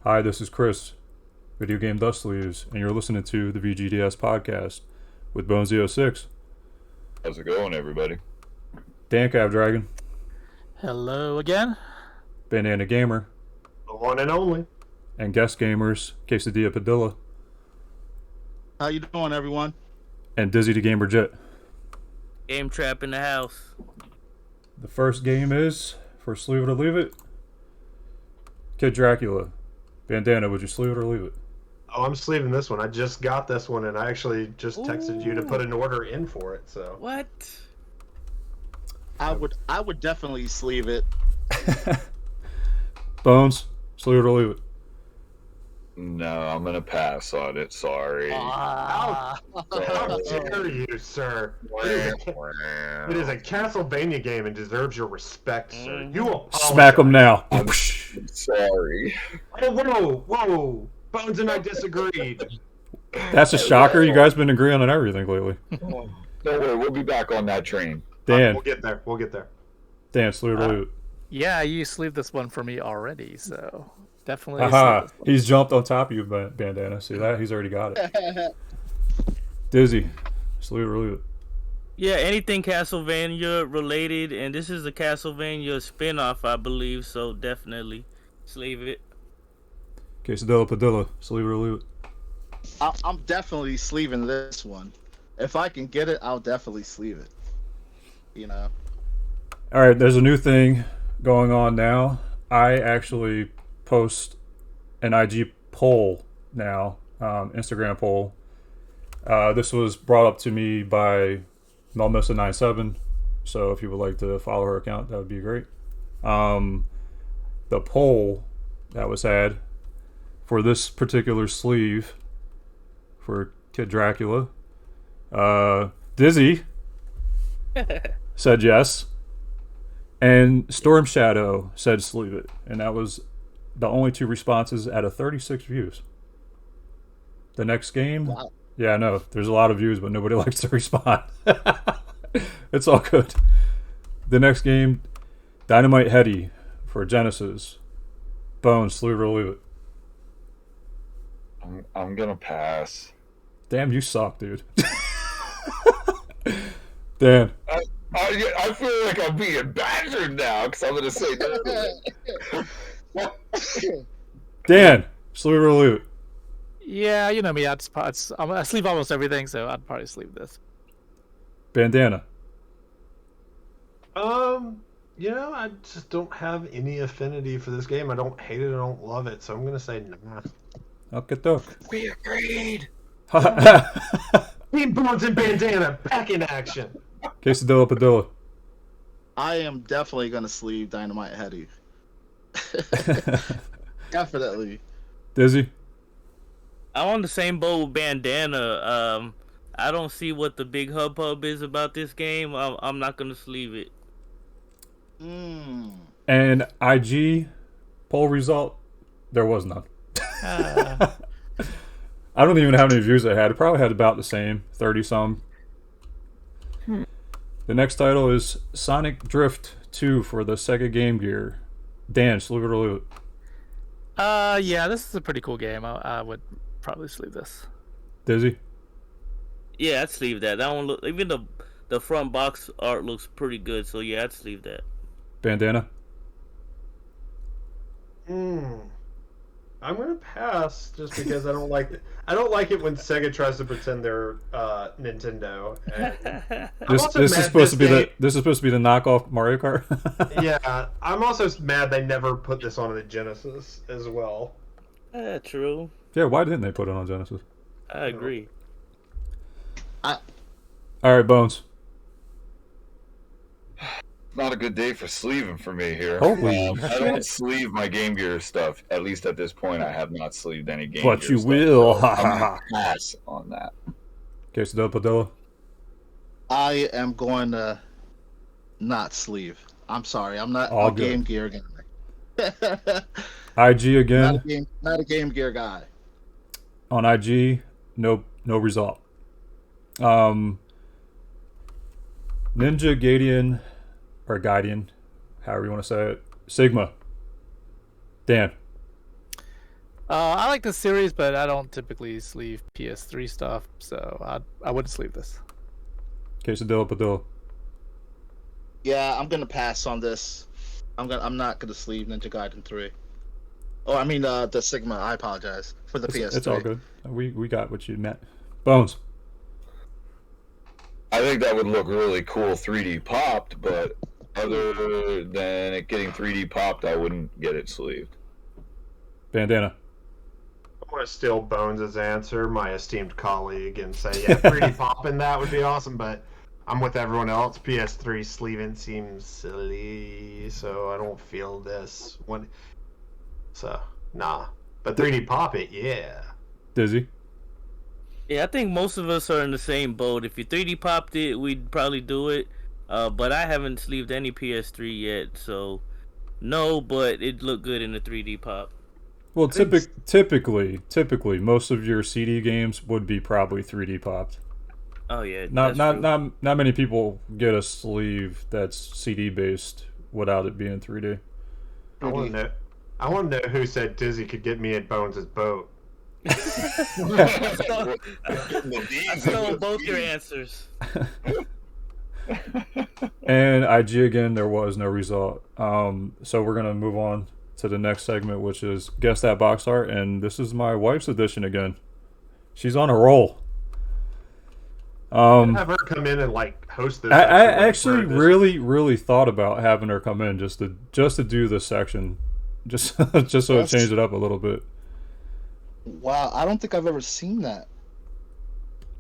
Hi, this is Chris, Video Game Dust Sleeves, and you're listening to the VGDS podcast with BonesZ06, How's it going, everybody? DanCavDragon, Hello again. BandanaGamer, The one and only. and guest gamers Quesadilla Padilla How you doing, everyone? and DizzyTheGamerJit. Game trap in the house. The first game is, for Sleeve It or Leave It, Kid Dracula. Bandana, would you sleeve it or leave it? Oh, I'm sleeving this one. I just got this one, and I actually just texted you to put an order in for it. So What? I would definitely sleeve it. Bones, sleeve it or leave it? No, I'm gonna pass on it. Sorry. how dare you, sir? It is a Castlevania game and deserves your respect, sir. You apologize. Smack him now. I'm sorry. Oh, whoa! Bones and I disagreed. That's a shocker. You guys been agreeing on everything lately. Don't worry, we'll be back on that train. Dan, We'll get there. We'll get there. Dan, sleeve it or leave it? Yeah, you sleeved this one for me already, so definitely. Haha, sleeve this one. he's jumped on top of you, Bandana. See that? He's already got it. Dizzy, sleeve it or leave it? Yeah, anything Castlevania related, and this is a Castlevania spin-off, I believe, so definitely sleeve it. Quesadilla Padilla, sleeve it or leave it? I'm definitely sleeving this one. If I can get it, I'll definitely sleeve it. You know. All right, there's a new thing going on now. I actually post an IG poll now, Instagram poll. This was brought up to me by Melmissa97, so if you would like to follow her account, that would be great. The poll that was had for this particular sleeve for Kid Dracula, Dizzy said yes, and Storm Shadow said sleeve it, and that was the only two responses out of 36 views. The next game, Wow. yeah, I know there's a lot of views, but nobody likes to respond. It's all good. The next game, Dynamite Heady for Genesis. Bones, sleeve it or leave it? I'm gonna pass. Damn, you suck, dude. Dan, I feel like I'm being badgered now because I'm gonna say no. Dan, sleeve it or leave it? Yeah, you know me. I sleeve almost everything, so I'd probably sleeve this. Bandana. I just don't have any affinity for this game. I don't hate it. I don't love it. So I'm gonna say nah. Okay, doke. We agreed. Team Bones and Bandana back in action. Quesadilla Padilla. I am definitely gonna sleeve Dynamite Heady. Definitely. Dizzy. I'm on the same boat with Bandana. I don't see what the big hubbub is about this game. I'm not gonna sleeve it. And IG poll result, there was none. I don't even know how many views it had. It probably had about the same, 30 some. The next title is Sonic Drift 2 for the Sega Game Gear. Dan, sleeve it or leave it? Yeah, this is a pretty cool game. I would probably sleeve this. Dizzy? Yeah, I'd sleeve that. That one look, even the front box art looks pretty good. So yeah, I'd sleeve that. Bandana? I'm gonna pass just because I don't like it. I don't like it when Sega tries to pretend they're Nintendo. And This is supposed to be the knockoff Mario Kart. yeah, I'm also mad they never put this on the Genesis as well. True. Yeah, why didn't they put it on Genesis? I agree. All right, Bones. Not a good day for sleeving for me here. Holy I don't sleeve my Game Gear stuff. At least at this point, I have not sleeved any Game But Gear you stuff, will. so I'm gonna pass on that. Quesadilla Padilla. I am going to not sleeve. I'm sorry. I'm not All a good. Game Gear guy. IG again. Not a Game Gear guy. On IG, no result. Ninja Gaiden, or Gaiden, however you want to say it. Sigma. Dan. I like the series, but I don't typically sleeve PS3 stuff, so I wouldn't sleeve this. Quesadilla Padilla. Yeah, I'm gonna pass on this. I'm not gonna sleeve Ninja Gaiden 3. Oh, I mean the Sigma. I apologize for the PS3. It's all good. We got what you meant. Bones. I think that would look really cool 3D popped, but other than it getting 3D popped, I wouldn't get it sleeved. Bandana. I want to steal Bones' answer, my esteemed colleague, and say, yeah, 3D popping that would be awesome, but I'm with everyone else. PS3 sleeving seems silly, so I don't feel this one. So, nah. But 3D pop it, yeah. Dizzy. Yeah, I think most of us are in the same boat. If you 3D popped it, we'd probably do it. But I haven't sleeved any PS3 yet, so no, but it looked good in the 3D pop. Well, typically, most of your CD games would be probably 3D popped. Oh yeah, Not many people get a sleeve that's CD based without it being 3D. I want to know who said Dizzy could get me at Bones' boat. I stole both your answers. And IG again, there was no result. So we're gonna move on to the next segment, which is Guess That Box Art, and this is my wife's edition again. She's on a roll. Have her come in and like host this. I actually really thought about having her come in just to do this section, just so it changed it up a little bit. Wow, I don't think I've ever seen that.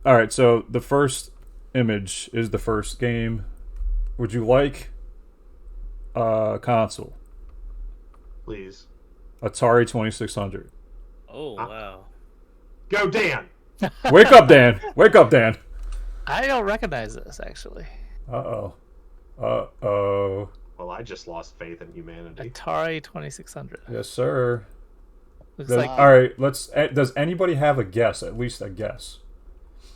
All right, so the first image is the first game. Would you like a console? Please. Atari 2600. Oh wow. Go, Dan! Wake up, Dan! Wake up, Dan! I don't recognize this actually. Uh-oh. Well, I just lost faith in humanity. Atari 2600. Yes, sir. Looks like All right, does anybody have a guess? At least a guess.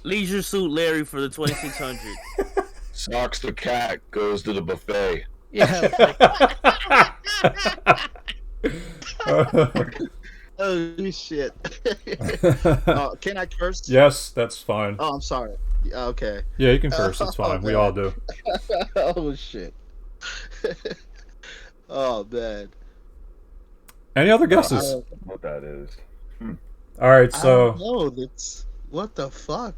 Leisure Suit Larry for the 2600. Socks the cat goes to the buffet. yeah. Oh shit! Can I curse? Yes, that's fine. Oh, I'm sorry. Okay. Yeah, you can curse. It's fine. We all do. Oh shit! Oh man. Any other I guesses? don't know what that is. All right, so No, that's what the fuck.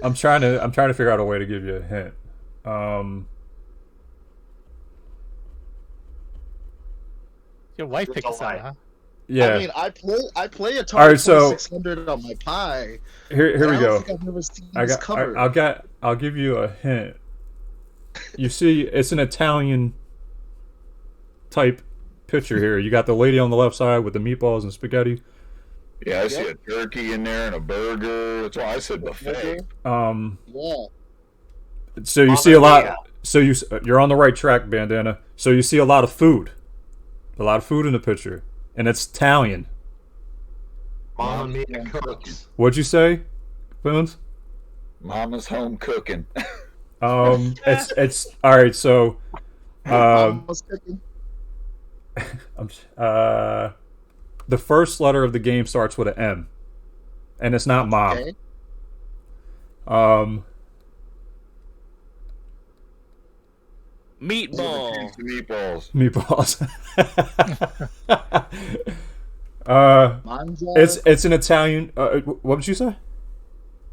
I'm trying to figure out a way to give you a hint. your wife It's picked a this lie. out, huh? Yeah. I mean, I play Atari All right, so 2600 on my Pi. here we I go. don't think I've never seen this cover. I'll give you a hint. You see, it's an Italian type picture here. You got the lady on the left side with the meatballs and spaghetti. Yeah, I see a turkey in there and a burger. That's why I said buffet. Yeah. So you see a lot. So you're on the right track, Bandana. So you see a lot of food in the picture, and it's Italian. Mama Mia cooks. What'd you say, Bones? Mama's home cooking. It's all right. So, Almost cooking. the first letter of the game starts with an M, and it's not mom. Okay. Meatball. Meatballs. Manja. It's an Italian. What did you say?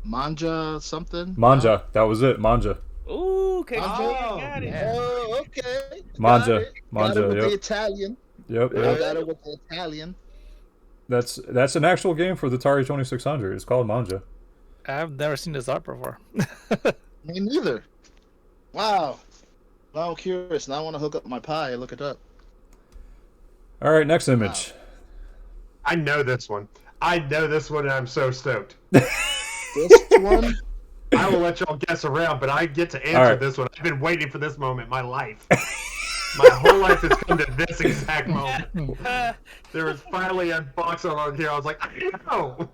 Manja something. Manja. That was it. Manja. Ooh, okay. Oh, got it. Oh, okay. Manja. Got it. Manja, Got it with yep. the Italian. Yep. I got it with the Italian. That's an actual game for the Atari 2600. It's called Manja. I've never seen this art before. Me neither. Wow. Now I'm curious. Now I want to hook up my Pi and look it up. All right, next image. I know this one. And I'm so stoked. This one. I will let y'all guess around, but I get to answer right. this one. I've been waiting for this moment my life. My whole life has come to this exact moment. There was finally a box on here. I was like, I know.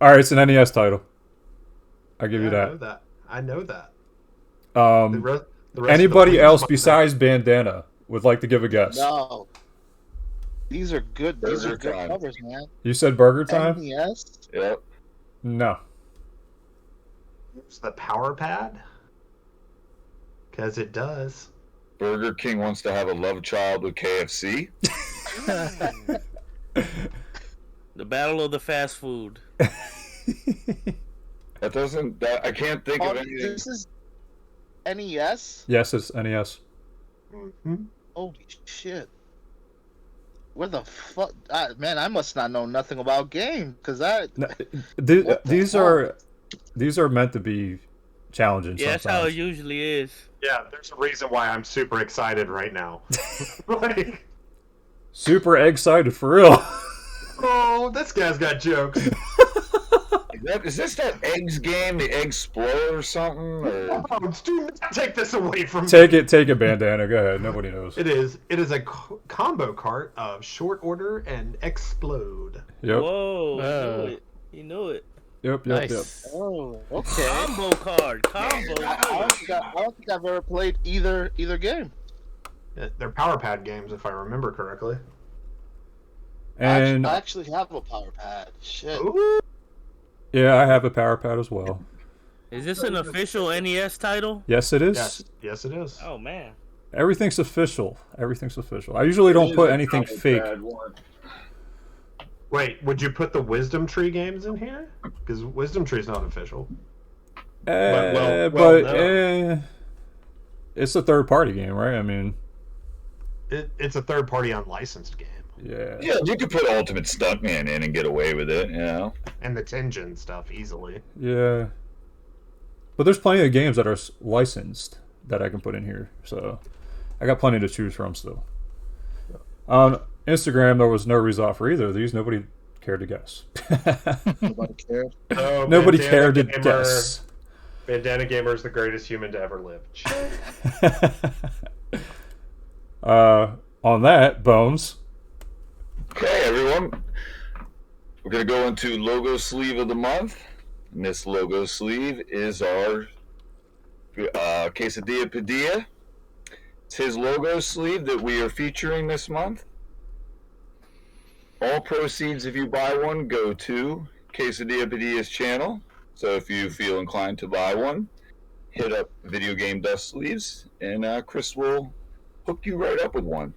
All right, it's an NES title. I'll give you that. I know that. Um, The rest of anybody the else blues- besides Bandana would like to give a guess? No. These are good. These are Burger good time. covers, man. You said Burger Time? NES. Yep. No. It's the power pad. Because it does. Burger King wants to have a love child with KFC. The battle of the fast food. That doesn't. I can't think of anything. This is NES. Yes, it's NES. Mm-hmm. Holy shit! Where the fuck, man? I must not know nothing about games because No, What the these are meant to be challenging. Yeah, that's how it sometimes. usually is. Yeah, there's a reason why I'm super excited right now. Like, Super excited for real. oh, this guy's got jokes. Is this that eggs game, the Egg Explorer or something? Or... Oh, do not take this away from me. Take it, Bandana. Go ahead. Nobody knows. It is a combo cart of Short Order and Explode. Yep. Whoa, you knew it. Yep. Nice. oh, okay. Combo card, combo. I don't think I've ever played either game. They're power pad games, if I remember correctly. And I actually have a power pad. Shit. Ooh. yeah, I have a power pad as well. Is this an official NES title? Yes, it is. Yes, it is. Oh man. Everything's official. Everything's official. I usually don't put anything fake. Wait, would you put the Wisdom Tree games in here? Because Wisdom Tree's not official. But it's a third-party game, right? I mean, It's a third-party unlicensed game. yeah. Yeah, you could put Ultimate Stuntman in and get away with it, you know? And the Tengen stuff easily. Yeah. But there's plenty of games that are licensed that I can put in here. So I got plenty to choose from still. On Instagram, there was no result for either of these. Nobody cared to guess. Nobody cared. So, Nobody Bandana cared to Gamer- guess. Bandana Gamer is the greatest human to ever live. On that, Bones. Okay, everyone. We're going to go into logo sleeve of the month. And this logo sleeve is our Quesadilla Padilla. It's his logo sleeve that we are featuring this month. All proceeds, if you buy one, go to Quesadilla Padilla's channel. So if you feel inclined to buy one, hit up Video Game Dust Sleeves, and Chris will hook you right up with one.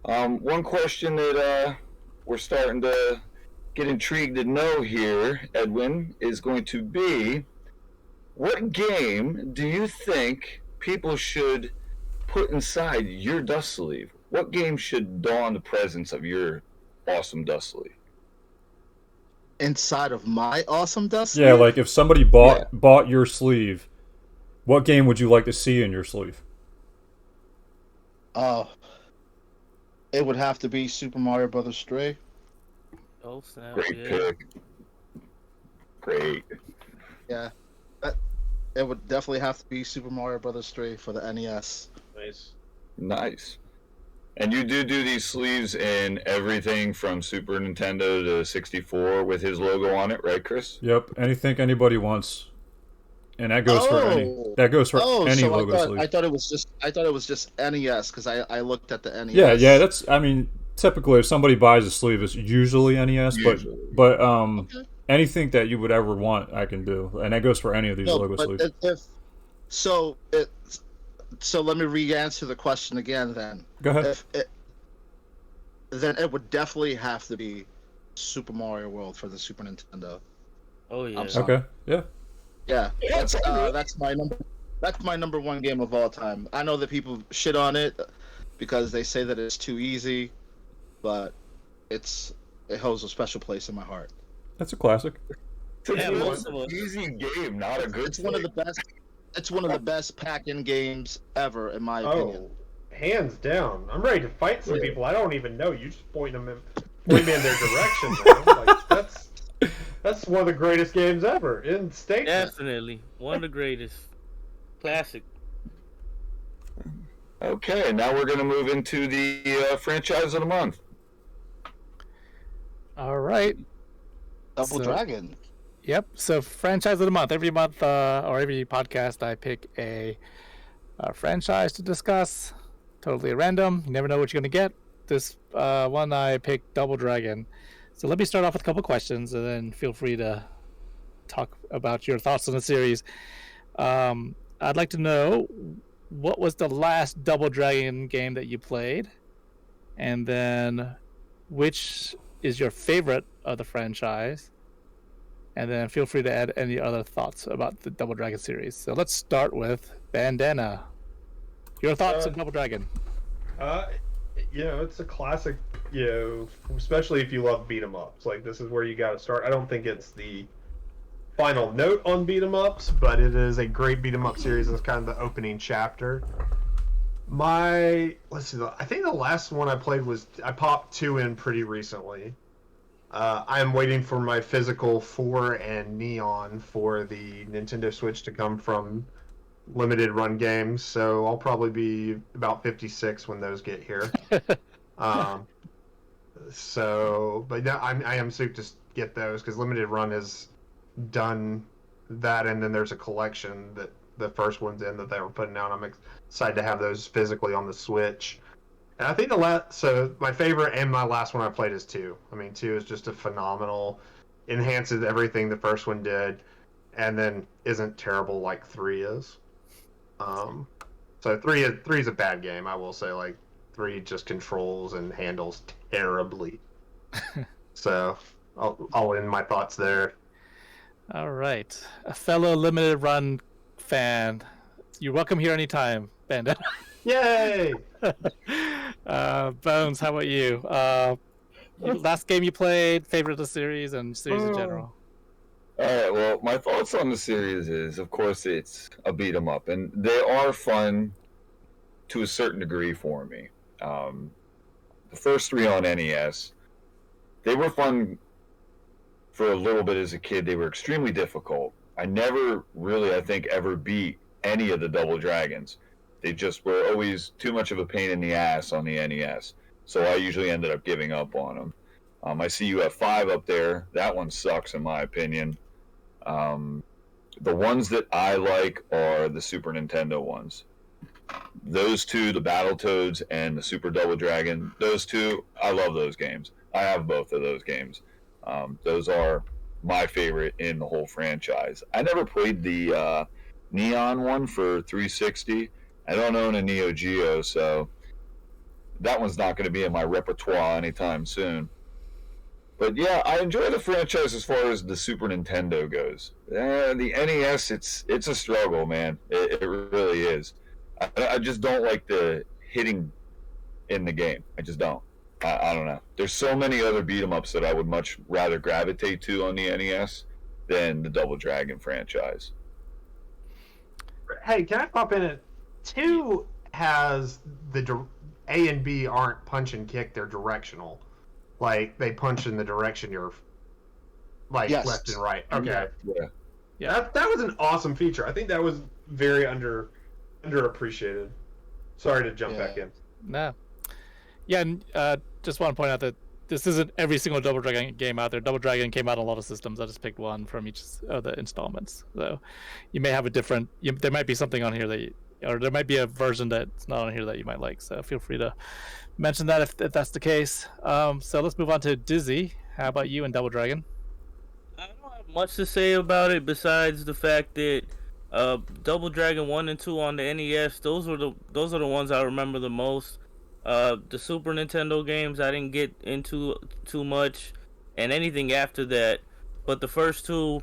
One question that we're starting to get intrigued to know here, Edwin, is going to be, what game do you think people should put inside your dust sleeve? What game should don the presence of your awesome dust sleeve? Inside of my awesome dust. Yeah, sleeve? like if somebody bought your sleeve, what game would you like to see in your sleeve? It would have to be Super Mario Brothers 3. Oh snap! Great Yeah. pick. Great. Yeah, it would definitely have to be Super Mario Brothers 3 for the NES. Nice. Nice. And you do these sleeves in everything from Super Nintendo to 64 with his logo on it, right, Chris? Yep. Anything anybody wants, and that goes for any. That goes for any so logo sleeve. I thought it was just NES because I looked at the NES. Yeah. That's. I mean, typically, if somebody buys a sleeve, it's usually NES. Usually. But Okay. anything that you would ever want, I can do, and that goes for any of these logo sleeves. So let me re-answer the question again. Then Go ahead. then it would definitely have to be Super Mario World for the Super Nintendo. Oh yeah. I'm sorry. Okay. Yeah. Yeah, that's my number one game of all time. I know that people shit on it because they say that it's too easy, but it holds a special place in my heart. That's a classic. Yeah, It's most of an us. easy game, not a good It's one of the best. It's one of the best pack-in games ever, in my opinion. Oh, hands down. I'm ready to fight some people I don't even know. You just point me in their direction, man. Like, that's one of the greatest games ever. In statement. Definitely one of the greatest. Classic. Okay, now we're going to move into the franchise of the month. All right. Double Dragon. Yep. So franchise of the month. Every month or every podcast, I pick a franchise to discuss. Totally random. You never know what you're gonna get. this one I picked Double Dragon. So let me start off with a couple questions, and then feel free to talk about your thoughts on the series. I'd like to know, what was the last Double Dragon game that you played? And then, which is your favorite of the franchise? And then feel free to add any other thoughts about the Double Dragon series. So let's start with Bandana. Your thoughts on Double Dragon? It's a classic, especially if you love beat 'em ups. Like, this is where you got to start. I don't think it's the final note on beat 'em ups, but it is a great beat 'em up series. It's kind of the opening chapter. Let's see, I think the last one I played I popped 2 in pretty recently. I'm waiting for my physical 4 and Neon for the Nintendo Switch to come from limited run games, so I'll probably be about 56 when those get here. But no, I am stoked to get those because limited run has done that, and then there's a collection that the first one's in that they were putting out. I'm excited to have those physically on the Switch. And I think my favorite and my last one I played is 2. I mean, 2 is just a phenomenal, enhances everything the first one did, and then isn't terrible like 3 is. So 3 is a bad game, I will say. Like, 3 just controls and handles terribly. So I'll end my thoughts there. All right, a fellow limited run fan, you're welcome here anytime, Bandit. Yay! Bones, how about you? Last game you played, favorite of the series, and series in general. Alright, well, my thoughts on the series is, of course, it's a beat 'em up, and they are fun to a certain degree for me. The first 3 on NES, they were fun for a little bit as a kid. They were extremely difficult. I never really, I think, ever beat any of the Double Dragons. They just were always too much of a pain in the ass on the NES, so I usually ended up giving up on them. I see you have 5 up there. That one sucks, in my opinion. The ones that I like are the Super Nintendo ones. Those 2, the Battletoads and the Super Double Dragon, those 2, I love those games. I have both of those games. Those are my favorite in the whole franchise. I never played the Neon one for 360. I don't own a Neo Geo, so that one's not going to be in my repertoire anytime soon. But yeah, I enjoy the franchise as far as the Super Nintendo goes. The NES, it's a struggle, man. It really is. I just don't like the hitting in the game. I just don't. I don't know. There's so many other beat 'em ups that I would much rather gravitate to on the NES than the Double Dragon franchise. Hey, can I pop in it? 2 has A and B aren't punch and kick; they're directional. Like, they punch in the direction you're, like, yes, left and right. Okay. Yeah. That was an awesome feature. I think that was very underappreciated. Sorry to jump back in. No. Yeah, and just want to point out that this isn't every single Double Dragon game out there. Double Dragon came out on a lot of systems. I just picked one from each of the installments. So you may have a different... there might be something on here or there might be a version that's not on here that you might like. So feel free to mention that if that's the case. So let's move on to Dizzy. How about you and Double Dragon? I don't have much to say about it besides the fact that Double Dragon 1 and 2 on the NES, those are the ones I remember the most. The Super Nintendo games I didn't get into too much, and anything after that. But the first 2,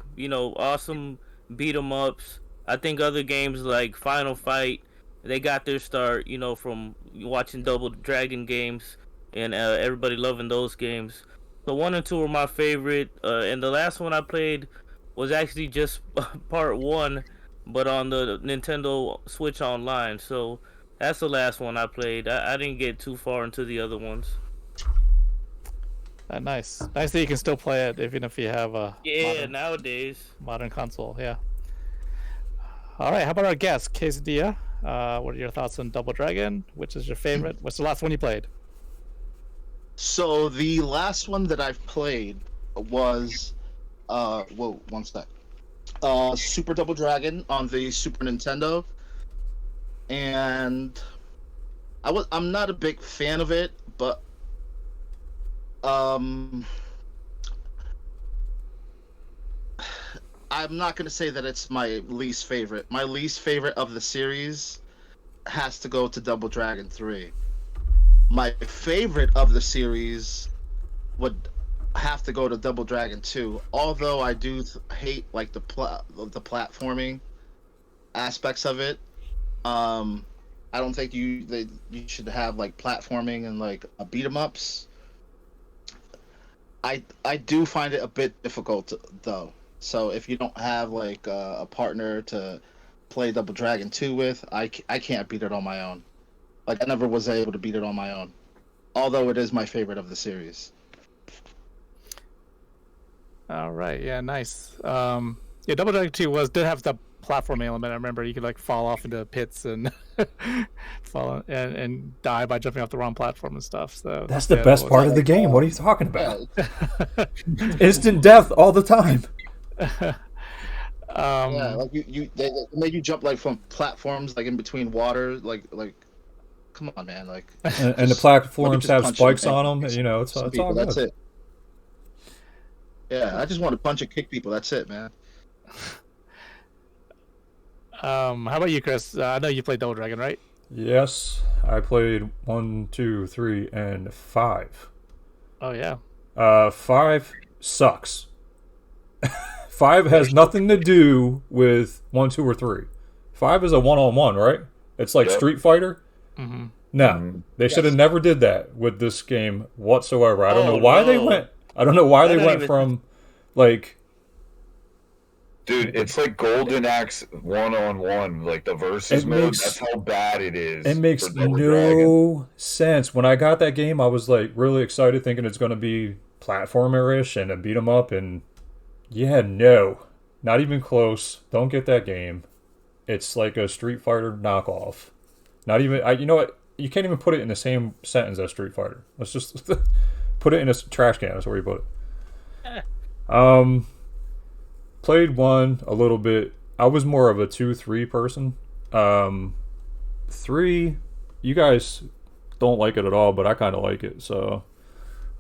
awesome beat 'em ups. I think other games like Final Fight, they got their start, from watching Double Dragon games and everybody loving those games. So 1 and 2 were my favorite, and the last one I played was actually just part 1, but on the Nintendo Switch Online. So that's the last one I played. I didn't get too far into the other ones. Nice that you can still play it even if you have a nowadays modern console. Yeah. All right, how about our guest, Quesadilla? What are your thoughts on Double Dragon? Which is your favorite? What's the last one you played? So the last one that I've played was one sec. Super Double Dragon on the Super Nintendo. And I'm not a big fan of it, but I'm not gonna say that it's my least favorite. My least favorite of the series has to go to Double Dragon 3. My favorite of the series would have to go to Double Dragon 2. Although I do hate like the platforming aspects of it. I don't think you should have like platforming and like beat 'em ups. I do find it a bit difficult though. So if you don't have like a partner to play Double Dragon 2 with, I can't beat it on my own. Like I never was able to beat it on my own. Although it is my favorite of the series. All right, yeah, nice. Yeah, Double Dragon 2 did have the platform element. I remember you could like fall off into pits and fall and die by jumping off the wrong platform and stuff. So that's the best part of the game. What are you talking about? Instant death all the time. Yeah, like they made you jump like from platforms like in between water, like come on, man, like. And the platforms have spikes on them. You know, it's all good. That's it. Yeah, I just want to punch and kick people. That's it, man. How about you, Chris? I know you played Double Dragon, right? Yes, I played 1, 2, 3, and 5. Oh yeah. 5 sucks. 5 has nothing to do with 1, 2, or 3. 5 is a one-on-one, right? It's like Street Fighter. Mm-hmm. No, they should have never did that with this game whatsoever. I don't know why they went. I don't know why they went from like. Dude, it's like Golden Axe 1-on-1, like the versus mode. That's how bad it is. It makes no sense. When I got that game, I was like really excited, thinking it's going to be platformer-ish and a beat 'em up, and yeah, no, not even close. Don't get that game. It's like a Street Fighter knockoff. Not even. You know what? You can't even put it in the same sentence as Street Fighter. Let's just put it in a trash can. That's where you put it. Played 1 a little bit. I was more of a 2-3 person. 3, you guys don't like it at all, but I kind of like it. So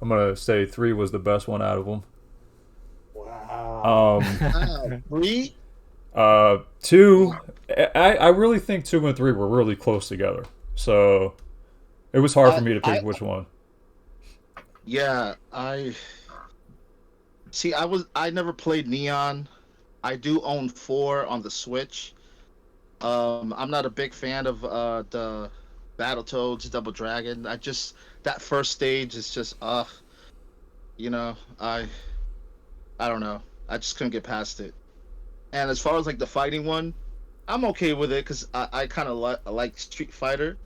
I'm gonna say 3 was the best one out of them. Wow. 3. 2. I really think 2 and 3 were really close together. So it was hard for me to pick which one. Yeah, I never played Neon. I do own 4 on the Switch. I'm not a big fan of the Battletoads Double Dragon. That first stage is just you know, I don't know. I just couldn't get past it. And as far as like the fighting one, I'm okay with it because I kind of like Street Fighter.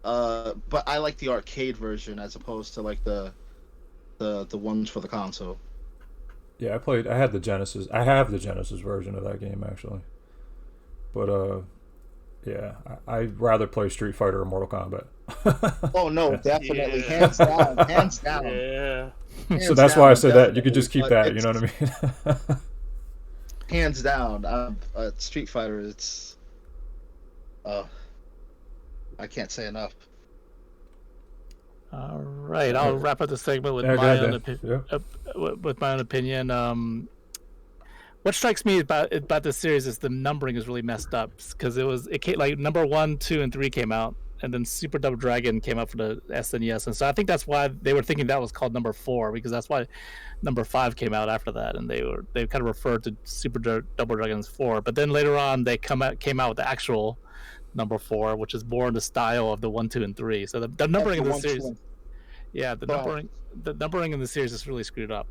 But I like the arcade version as opposed to like the ones for the console. Yeah, I had the Genesis. I have the Genesis version of that game actually. But yeah, I'd rather play Street Fighter or Mortal Kombat. Oh no, definitely, hands down. Yeah. So that's why I said that. You could just keep that. You know what I mean? Hands down, Street Fighter. It's I can't say enough. All right, I'll wrap up the segment with my own opinion. What strikes me about this series is the numbering is really messed up because it came like number 1, 2, and 3 came out, and then Super Double Dragon came out for the SNES, and so I think that's why they were thinking that was called number 4 because that's why number 5 came out after that, and they kind of referred to Super Double Dragon's 4. But then later on, they came out with the actual number 4, which is more in the style of the 1, 2, and 3. So the numbering of the series, the numbering in the series is really screwed up.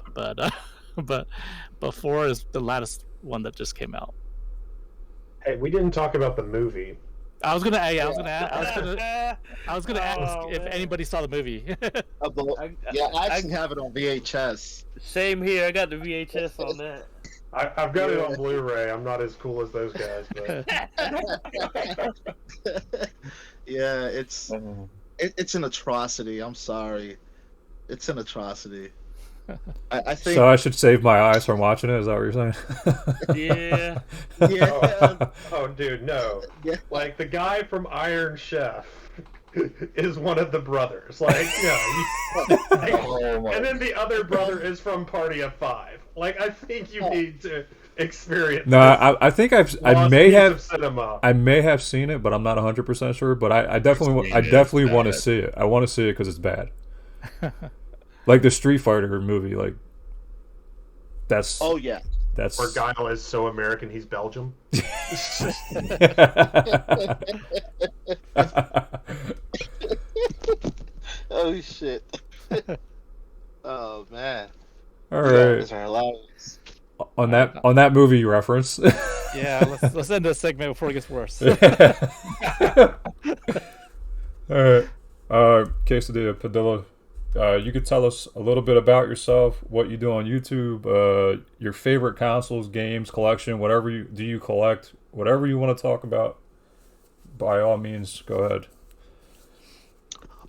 But 4 is the latest one that just came out. Hey, we didn't talk about the movie. I was gonna ask if anybody saw the movie. Yeah, I actually have it on VHS. Same here. I got the VHS on that. I've got it on Blu-ray. I'm not as cool as those guys, but yeah, it's an atrocity. I'm sorry, it's an atrocity. I think so. I should save my eyes from watching it. Is that what you're saying? Yeah. Yeah. Oh, dude, no. Yeah. Like the guy from Iron Chef is one of the brothers. Like, Oh my and then the other brother is from Party of Five. Like, I think you need to experience. No, this I think I lost may piece have of cinema. I may have seen it, but I'm not 100% sure. But I definitely want to see it. I want to see it because it's bad. Like the Street Fighter movie, like that's. Oh yeah. That's Where Guile is so American, he's Belgium. Oh shit. Oh man. All You right. guys are hilarious. On that movie reference. Yeah, let's end this segment before it gets worse. All right. Quesadilla Padilla. You could tell us a little bit about yourself, what you do on YouTube, your favorite consoles, games, collection, whatever you collect, whatever you want to talk about. By all means, go ahead.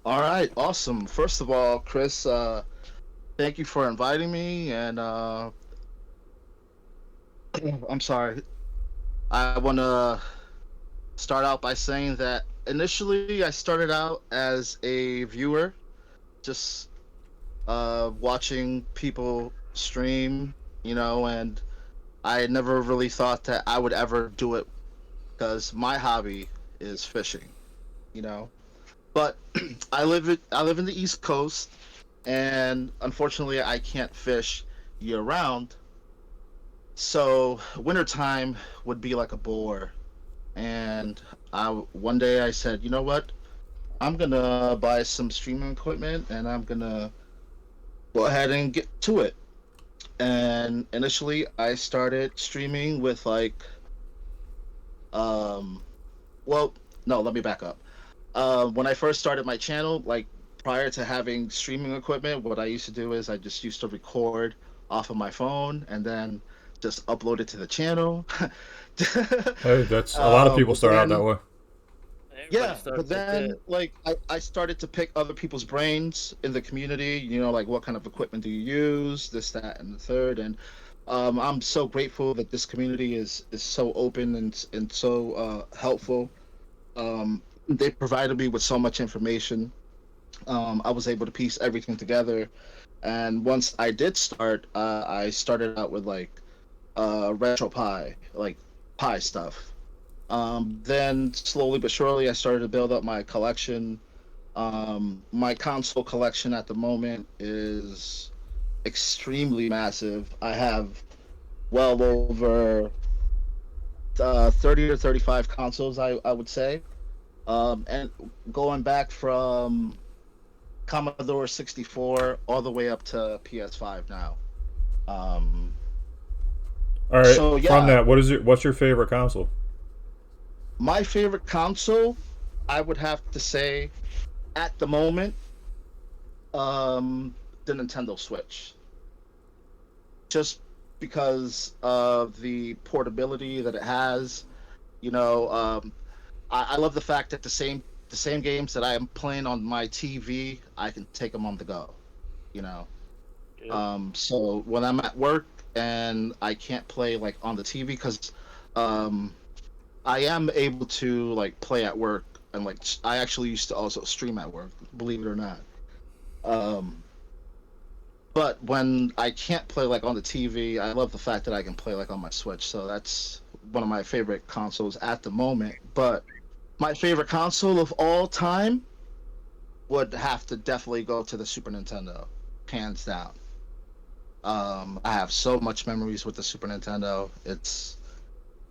All right, awesome. First of all, Chris, thank you for inviting me, and I'm sorry. I want to start out by saying that initially I started out as a viewer, just watching people stream, and I never really thought that I would ever do it because my hobby is fishing, But I live in the East Coast, and unfortunately I can't fish year round. So wintertime would be like a bore. And one day I said, you know what? I'm gonna buy some streaming equipment and I'm gonna go ahead and get to it. And initially I started streaming with well, no, let me back up. When I first started my channel, like prior to having streaming equipment, what I used to do is I just used to record off of my phone and then just upload it to the channel. Hey, that's a lot of people start out that way. Yeah, but then I started to pick other people's brains in the community, like what kind of equipment do you use, this, that, and the third. And I'm so grateful that this community is so open and so helpful. They provided me with so much information. I was able to piece everything together. And once I did start, I started out with retro pie, like pie stuff. Then slowly but surely I started to build up my collection. My console collection at the moment is extremely massive. I have well over 30 or 35 consoles, I would say. And going back from Commodore 64 all the way up to PS5 now. All right. So, yeah. From that, what's your favorite console? My favorite console, I would have to say, at the moment, the Nintendo Switch. Just because of the portability that it has, I love the fact that the same games that I am playing on my TV, I can take them on the go, Yeah. So when I'm at work and I can't play on the TV because I am able to play at work, and I actually used to also stream at work, believe it or not. But when I can't play on the TV, I love the fact that I can play on my Switch. So that's one of my favorite consoles at the moment. But my favorite console of all time would have to definitely go to the Super Nintendo, hands down. I have so much memories with the Super Nintendo.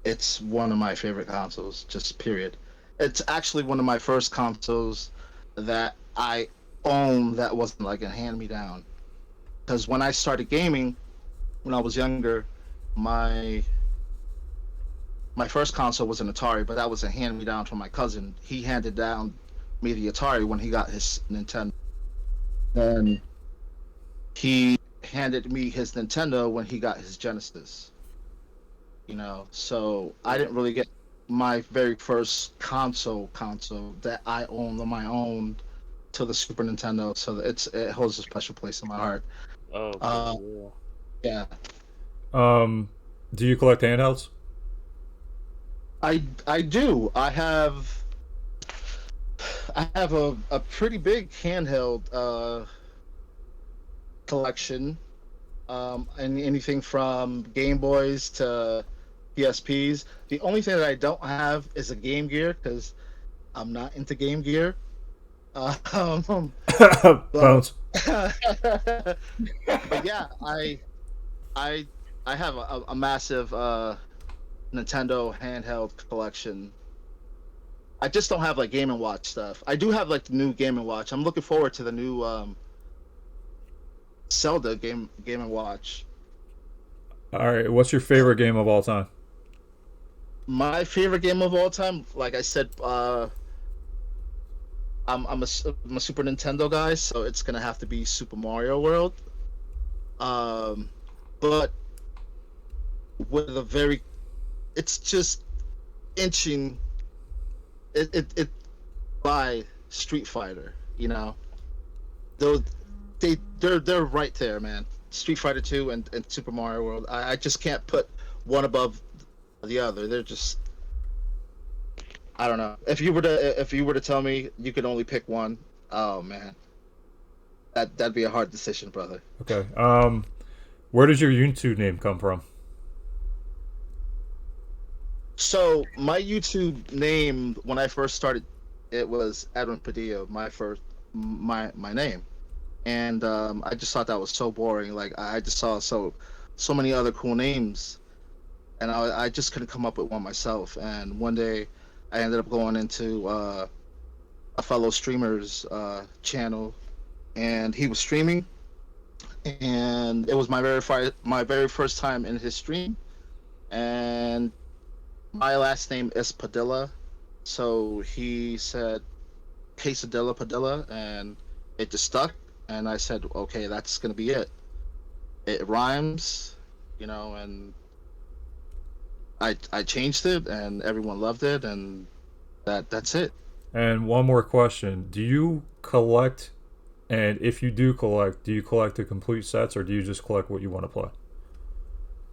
It's one of my favorite consoles, just period. It's actually one of my first consoles that I owned that wasn't a hand-me-down. Because when I started gaming, when I was younger, my first console was an Atari, but that was a hand-me-down from my cousin. He handed down me the Atari when he got his Nintendo. And he handed me his Nintendo when he got his Genesis. So I didn't really get my very first console that I owned on my own to the Super Nintendo. So it holds a special place in my heart. Oh, cool. Yeah. Do you collect handhelds? I do. I I have a pretty big handheld collection. And anything from Game Boys to PSPs. The only thing that I don't have is a Game Gear because I'm not into Game Gear. But, Bones. but yeah, I have a massive Nintendo handheld collection. I just don't have like Game and Watch stuff. I do have like the new Game and Watch. I'm looking forward to the new Zelda Game and Watch. All right, what's your favorite game of all time? My favorite game of all time, like I said, I'm a Super Nintendo guy, so it's gonna have to be Super Mario World. But with a very, it's just inching it by Street Fighter. You know, those they're right there, man. Street Fighter 2 and Super Mario World. I just can't put one above the other. They're just, I don't know. If you were to tell me you could only pick one, oh man, that'd be a hard decision, brother. Okay. Where does your YouTube name come from? So my YouTube name when I first started, it was Edwin Padilla, my name, and I just thought that was so boring. Like I just saw so many other cool names, and I just couldn't come up with one myself. And one day, I ended up going into a fellow streamer's channel, and he was streaming, and it was my very first time in his stream, and my last name is Padilla, so he said Quesadilla Padilla, and it just stuck. And I said, okay, that's gonna be it. It rhymes, you know, and I changed it, and everyone loved it, and that's it. And one more question: do you collect? And if you do collect, do you collect the complete sets, or do you just collect what you want to play?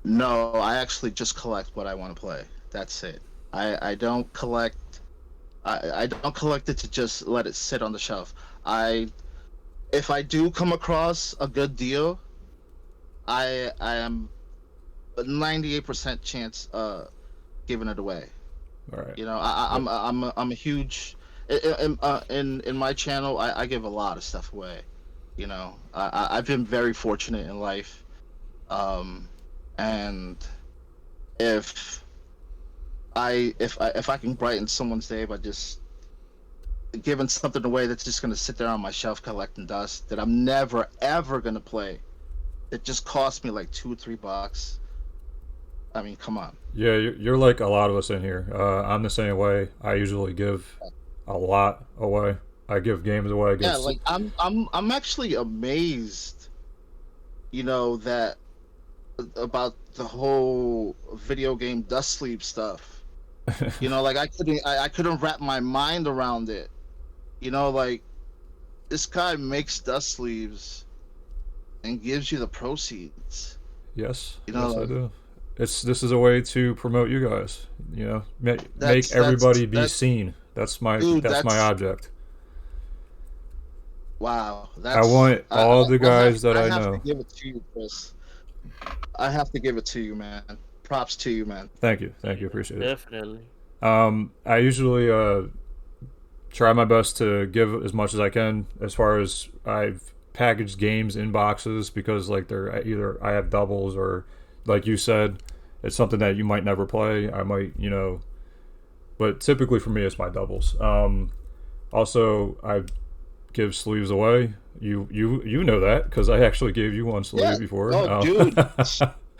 No, I actually just collect what I want to play. That's it. I don't collect. I don't collect it to just let it sit on the shelf. If I do come across a good deal, I am a 98% chance giving it away. All right. You know, I'm a huge in my channel. I give a lot of stuff away. You know, I've been very fortunate in life, and if I can brighten someone's day by just giving something away that's just gonna sit there on my shelf collecting dust that I'm never ever gonna play, it just cost me like $2 or $3. I mean, come on. Yeah, you're like a lot of us in here. I'm the same way. I usually give a lot away. I give games away. Yeah, like I'm actually amazed, you know, that about the whole video game dust sleeve stuff. You know, like I couldn't wrap my mind around it. You know, like this guy makes dust sleeves and gives you the proceeds. Yes, you know, yes, I do. This is a way to promote you guys. You know, make everybody be seen. That's my object. Wow, I want all the guys that I know. I have to give it to you, Chris. I have to give it to you, man. Props to you, man. Thank you, appreciate it. Definitely. I usually try my best to give as much as I can. As far as I've packaged games in boxes because like they're either I have doubles or, like you said, it's something that you might never play. I might, you know, but typically for me it's my doubles. Also, I give sleeves away. You know that because I actually gave you one sleeve before. Oh, dude.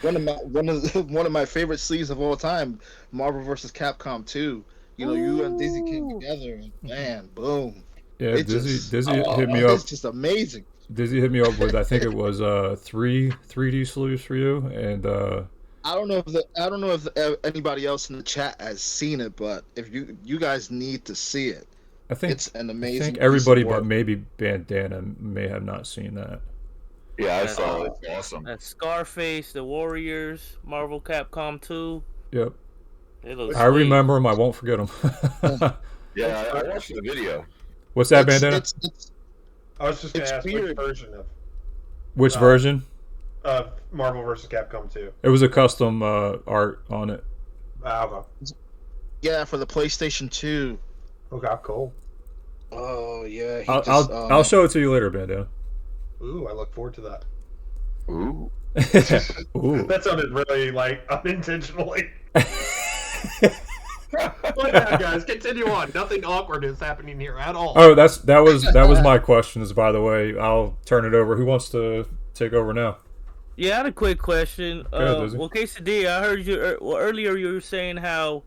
one of my favorite sleeves of all time, Marvel vs. Capcom 2. You know, you and Dizzy came together, and man, boom. Yeah, Dizzy hit me up. It's just amazing. Dizzy hit me up with I think it was 3D sleeves for you, and I don't know if anybody else in the chat has seen it, but if you guys need to see it. I think it's an amazing. I think everybody but maybe Bandana may have not seen that. Yeah, I saw it. It's awesome. That's Scarface, the Warriors, Marvel Capcom 2. Yep. I remember them. I won't forget them. Yeah, I watched the video. What's that, Bandana? I was just gonna ask weird. which version Which version? of Marvel vs. Capcom 2. It was a custom art on it. Okay. Yeah, for the PlayStation 2. Okay, cool. Oh yeah. I'll show it to you later, Bandana. Ooh, I look forward to that. Ooh. Ooh. That sounded really unintentionally. But yeah, guys, continue on. Nothing awkward is happening here at all. Oh, that was my questions, by the way. I'll turn it over. Who wants to take over now? Yeah, I had a quick question. Dizzy. Well, Quesadilla, I heard you earlier. You were saying how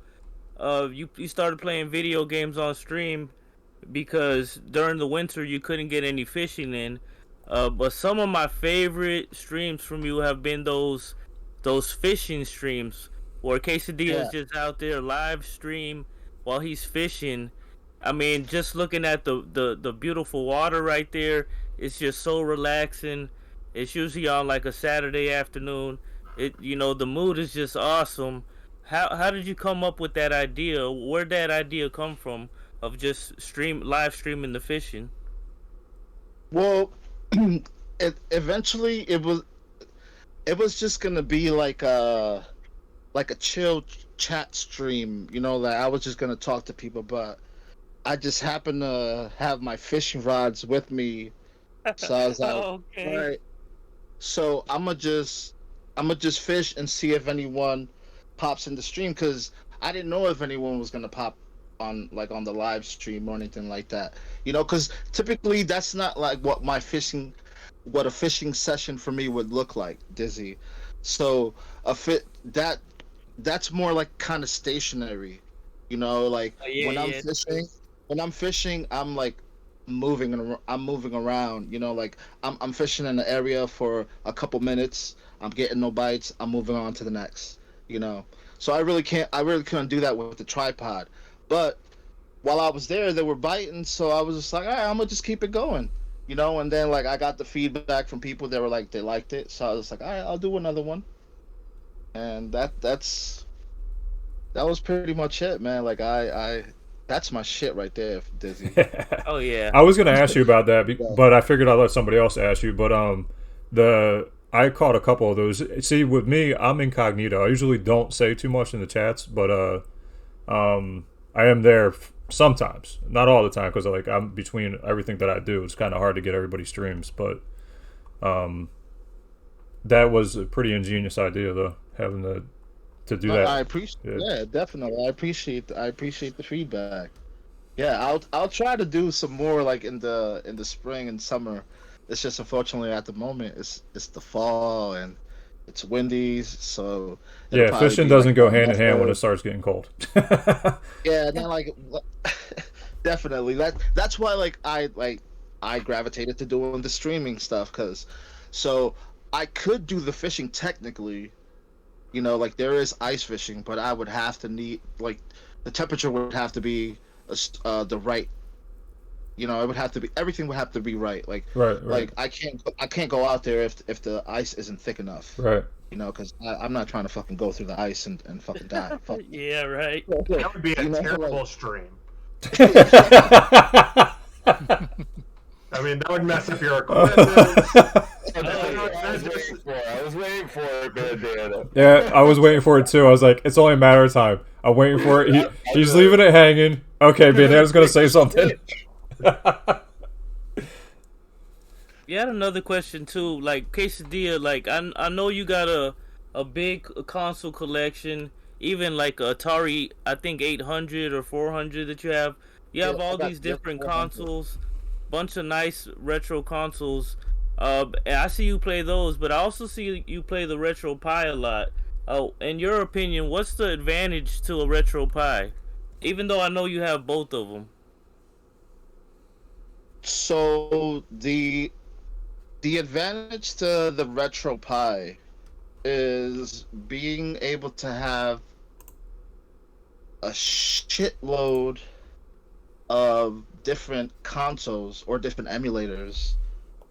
you started playing video games on stream because during the winter you couldn't get any fishing in. But some of my favorite streams from you have been those fishing streams where Quesadilla is just out there live stream while he's fishing. I mean, just looking at the beautiful water right there, it's just so relaxing. It's usually on like a Saturday afternoon. The mood is just awesome. How did you come up with that idea? Where'd that idea come from of just live streaming the fishing? Well, eventually it was just gonna be like a chill chat stream, like I was just gonna talk to people, but I just happened to have my fishing rods with me, so I was like, okay. all right. So I'm gonna just fish and see if anyone pops in the stream, because I didn't know if anyone was gonna pop on the live stream or anything like that, because typically that's not like what a fishing session for me would look like, Dizzy. So that's more like kind of stationary, when I'm fishing, I'm like moving around, I'm fishing in an area for a couple minutes, I'm getting no bites, I'm moving on to the next, so I really couldn't do that with the tripod. But while I was there, they were biting, so I was just like, all right, I'm gonna just keep it going, and then I got the feedback from people that were like they liked it, so I was like, all right, I'll do another one. And that was pretty much it, man. That's my shit right there, Dizzy. Oh yeah. I was gonna ask you about that, but I figured I'd let somebody else ask you. But I caught a couple of those. See, with me, I'm incognito. I usually don't say too much in the chats, but I am there sometimes, not all the time, because I'm between everything that I do. It's kind of hard to get everybody's streams, but that was a pretty ingenious idea, though, having to do that. I appreciate, yeah, definitely. I appreciate the feedback. Yeah, I'll try to do some more in the spring and summer. It's just unfortunately at the moment it's the fall and it's windy, so yeah, fishing doesn't go hand in hand when it starts getting cold. Yeah, then definitely that's why I gravitated to doing the streaming stuff, because so I could do the fishing technically, there is ice fishing, but I would have to need the temperature would have to be the right. It would have to be, everything would have to be right. Right. I can't go out there if the ice isn't thick enough. Right. Because I'm not trying to fucking go through the ice and fucking die. Yeah, right. That would be a terrible stream. I mean, that would mess up your equipment. I was waiting for it, Bandana. Yeah, I was waiting for it too. I was like, it's only a matter of time. I'm waiting for it. He's leaving it hanging. Okay, Bandana's gonna say something. Yeah, I had another question too. Quesadilla, I know you got a big console collection, even Atari, I think 800 or 400 that you have. You have all these different consoles, bunch of nice retro consoles. And I see you play those, but I also see you play the Retro Pi a lot. In your opinion, what's the advantage to a Retro Pi? Even though I know you have both of them. So the advantage to the Retro Pi is being able to have a shitload of different consoles or different emulators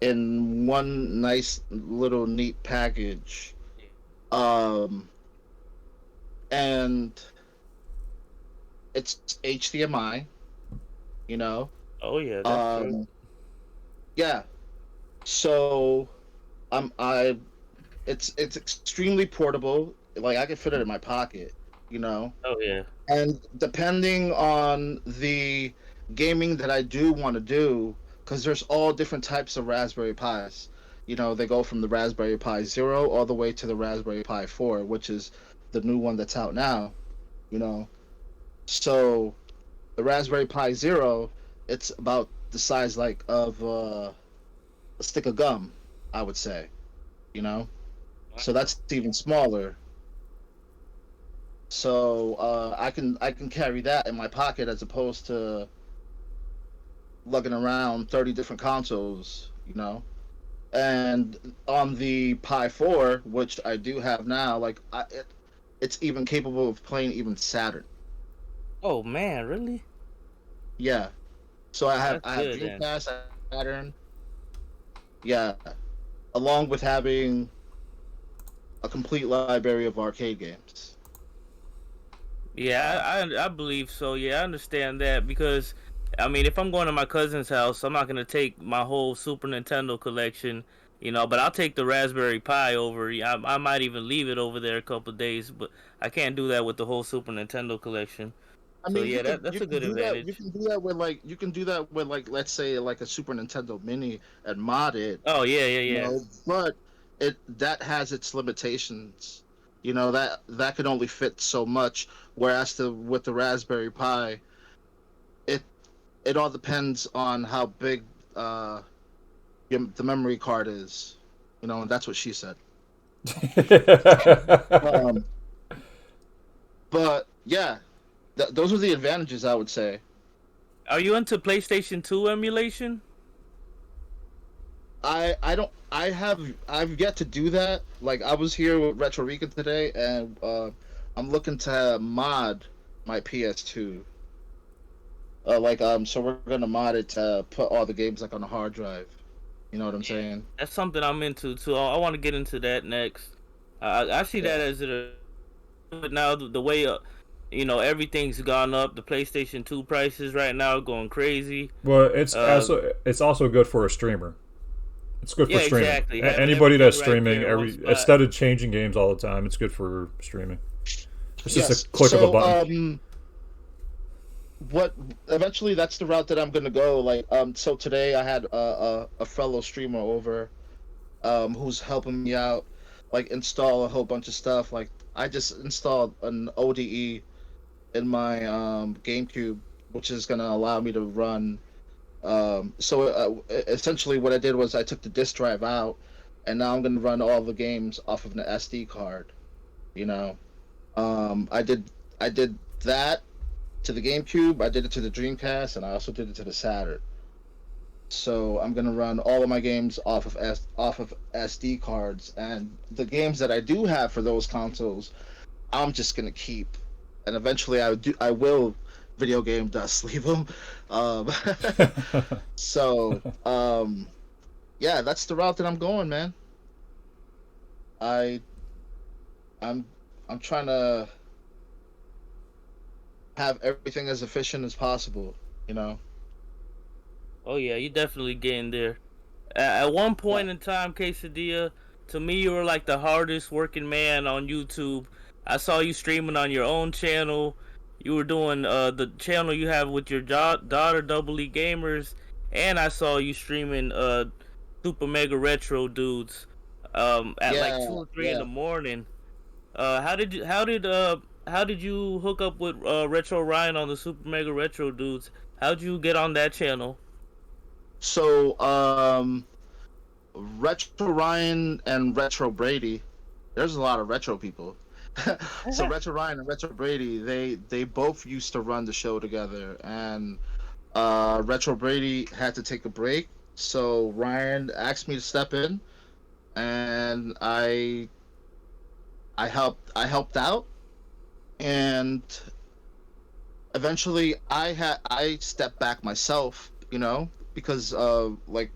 in one nice little neat package. And it's HDMI, Oh yeah, that's true. Yeah. So I it's extremely portable. Like I can fit it in my pocket, you know. Oh yeah. And depending on the gaming that I do want to do, because there's all different types of Raspberry Pis. You know, they go from the Raspberry Pi Zero all the way to the Raspberry Pi 4, which is the new one that's out now. You know, so the Raspberry Pi Zero, it's about the size like of a stick of gum, I would say. You know, so that's even smaller. So I can carry that in my pocket as opposed to lugging around 30 different consoles, you know. And on the Pi 4, which I do have now, like it's even capable of playing even Saturn. Oh man, really? Yeah. So That's I have good then. Dreamcast, Saturn. Yeah, along with having a complete library of arcade games. Yeah, I believe so. Yeah, I understand that because I mean, if I'm going to my cousin's house, I'm not gonna take my whole Super Nintendo collection, but I'll take the Raspberry Pi over. I might even leave it over there a couple of days, but I can't do that with the whole Super Nintendo collection. I So mean, yeah, that's you a can good do that. You advantage. can do that with like you can do that with like let's say like a Super Nintendo Mini and mod it, Oh yeah, yeah, you yeah. know. But it that has its limitations. You know that can only fit so much. Whereas with the Raspberry Pi, it it all depends on how big uh the memory card is. You know, and that's what she said. Um, but yeah, those are the advantages I would say. Are you into PlayStation 2 emulation? I've yet to do that. Like I was here with Retro Rican today, and I'm looking to mod my PS2. So we're gonna mod it to put all the games like on a hard drive. You know what I'm Yeah, saying? that's something I'm into too. I want to get into that next. I see that Yeah. as but now the way everything's gone up. The PlayStation 2 prices right now are going crazy. Well, Uh, it's also good for a streamer. It's good for yeah, streaming. exactly. Having Anybody that's everything right streaming there in one spot. instead of changing games all the time, it's good for streaming. It's just a Yes. click of a button. What eventually that's the route that I'm gonna go. So today I had a fellow streamer over, who's helping me out, like install a whole bunch of stuff. Like I just installed an ODE in my GameCube, which is gonna allow me to run. Essentially, what I did was I took the disk drive out, and now I'm gonna run all the games off of an SD card. You know, I did that to the GameCube. I did it to the Dreamcast, and I also did it to the Saturn. So I'm gonna run all of my games off of SD cards, and the games that I do have for those consoles, I'm just gonna keep, and eventually I will video game dust sleeve them. Um, so yeah, that's the route that I'm going, man. I I'm I'm trying to have everything as efficient as possible. You know. Oh yeah, you definitely getting there. At one Yeah. point in time, Quesadilla, to me you were like the hardest working man on YouTube. I saw you streaming on your own channel. You were doing the channel you have with your daughter, Double E Gamers, and I saw you streaming Super Mega Retro Dudes at like Yeah. 2 or 3 in Yeah. the morning. How did you hook up with Retro Ryan on the Super Mega Retro Dudes? How'd you get on that channel? So Retro Ryan and Retro Brady. There's a lot of retro people. So Retro Ryan and Retro Brady, they both used to run the show together, and Retro Brady had to take a break, so Ryan asked me to step in, and I helped out, and eventually I stepped back myself, because like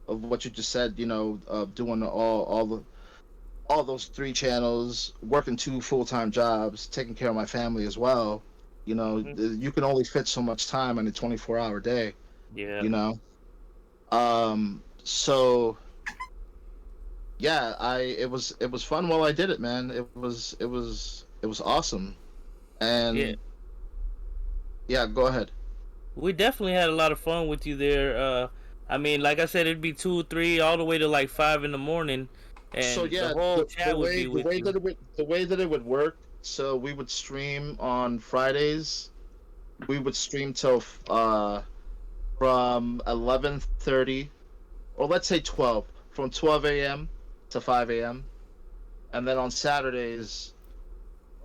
of what you just said, doing all those three channels, working two full-time jobs, taking care of my family as well. Mhm. You can only fit so much time in a 24-hour day. Yeah. You know. So yeah, it was fun while I did it, man. It was awesome. Yeah. And yeah, go ahead. We definitely had a lot of fun with you there. I mean, like I said, it'd be 2, 3, all the way to like 5 in the morning, So and the yeah, whole the chat would way be with you. the way that it would work. So we would stream on Fridays. We would stream till from 11:30, or let's say 12, from 12 a.m. to 5 a.m. And then on Saturdays,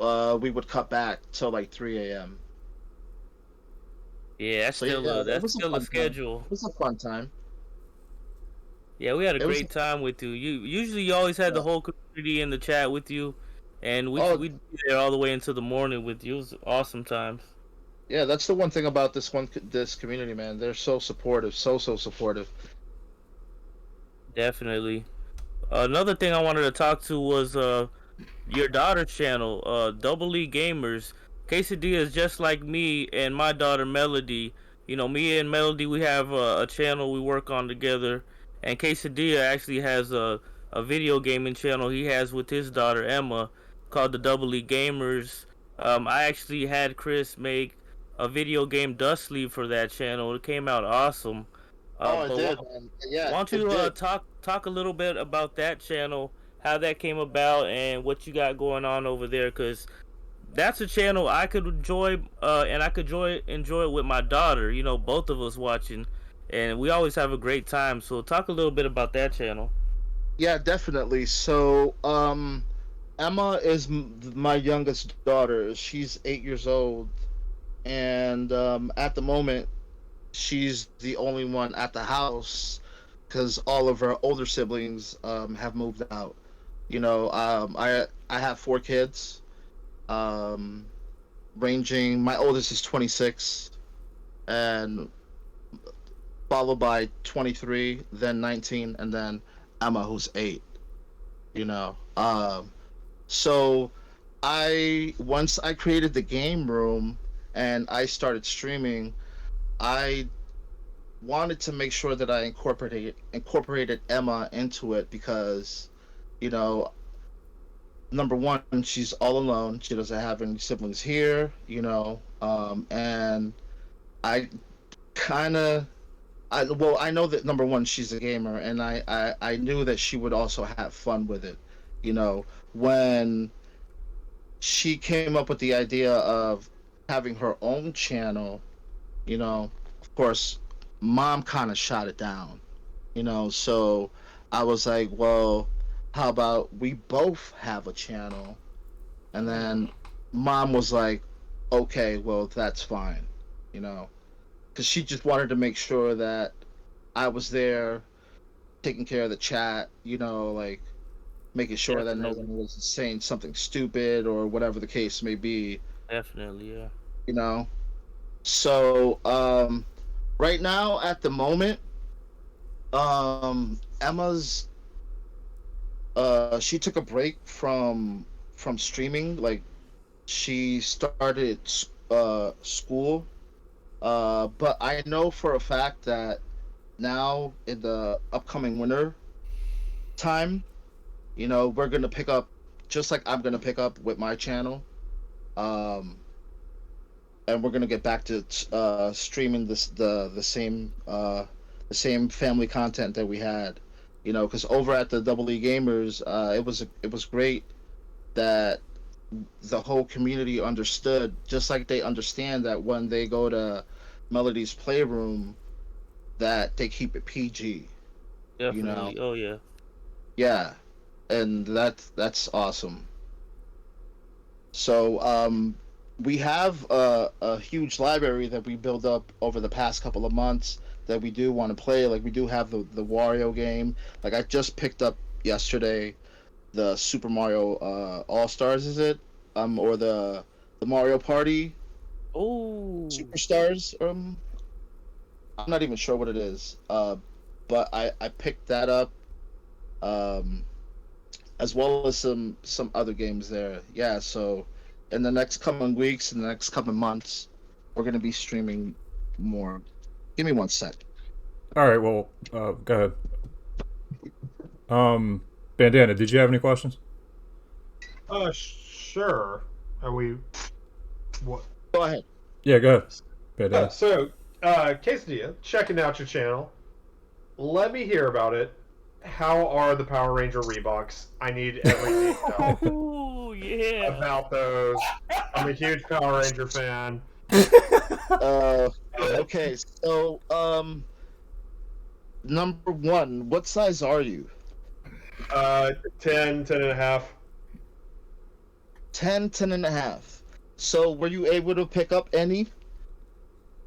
we would cut back till like 3 a.m. Yeah, So yeah, it that's was a still a fun time. schedule. It was a fun time. Yeah, we had a It was. great time with you. You always had the Yeah. whole community in the chat with you, and Oh, we'd be there all the way into the morning with you. It was awesome times. yeah, that's the one thing about this community, man. They're so supportive, so supportive. Definitely. Another thing I wanted to talk to was your daughter's channel, Double E Gamers. Quesadilla is just like me and my daughter Melody. You know, me and Melody, we have a channel we work on together, and Quesadilla actually has a video gaming channel he has with his daughter Emma called the Double E Gamers. I actually had Chris make a video game dust sleeve for that channel. It came out awesome. Oh, it But did, man. Yeah, why don't it you did. talk a litlittle bit about that channel, how that came about, and what you got going on over there? Cause that's a channel I could enjoy, and I could enjoy it with my daughter. You know, both of us watching, and we always have a great time. So talk a little bit about that channel. Yeah, definitely. So, Emma is my youngest daughter. She's 8 years old, and at the moment, she's the only one at the house because all of her older siblings have moved out. I have 4 kids, um, ranging. My oldest is 26, and followed by 23, then 19, and then Emma, who's 8. You know, so I once I created the game room and I started streaming. I wanted to make sure that I incorporated Emma into it because, you know, number one, she's all alone. She doesn't have any siblings here, and I kind of. I know that number one, she's a gamer, and I knew that she would also have fun with it. When she came up with the idea of having her own channel, of course, mom kind of shot it down, so I was like, well, how about we both have a channel? And then mom was like, okay, well, that's fine, because she just wanted to make sure that I was there taking care of the chat, like making sure that no Definitely, one was saying something stupid or whatever the case may be, definitely, yeah. you know. So right now, at the moment, Emma's she took a break from streaming. Like she started school, but I know for a fact that now in the upcoming winter time, we're gonna pick up just like I'm gonna pick up with my channel. Um, and we're gonna get back to streaming the same family content that we had, because over at the Double E Gamers, it was great that the whole community understood, just like they understand that when they go to Melody's Playroom, that they keep it PG, you know. Definitely. Oh yeah. Yeah, and that's awesome. So we have a huge library that we built up over the past couple of months that we do want to play. Like we do have the Wario game. Like I just picked up yesterday the Super Mario All Stars, is it? Or the Mario Party Oh. Superstars. I'm not even sure what it is. But I picked that up. Um, as well as some other games there. Yeah, so in the next coming weeks, in the next coming months, we're gonna be streaming more. Give me 1 sec. All right. Well, go ahead. Bandana, did you have any questions? Sure. Are we? What? Go ahead. Yeah, go ahead. Bandana. So, Quesadilla, checking out your channel. Let me hear about it. How are the Power Ranger Reeboks? I need every detail Oh yeah. about those. I'm a huge Power Ranger fan. Okay, so number 1, what size are you? 10 and a half. 10 and a half. So were you able to pick up any?